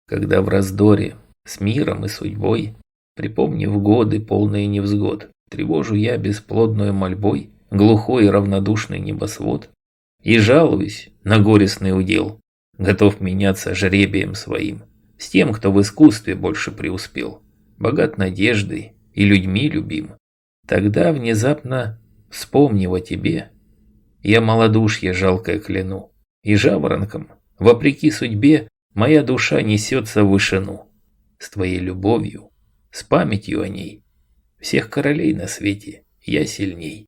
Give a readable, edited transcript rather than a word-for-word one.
когда в раздоре с миром и судьбой, припомнив годы, полные невзгод, тревожу я бесплодную мольбой глухой и равнодушный небосвод и жалуюсь на горестный удел, готов меняться жребием своим с тем, кто в искусстве больше преуспел, богат надеждой и людьми любим. Тогда внезапно, вспомнив о тебе, я малодушье жалкое кляну, и жаворонком, вопреки судьбе, моя душа несется в вышину. С твоей любовью, с памятью о ней, всех королей на свете я сильней.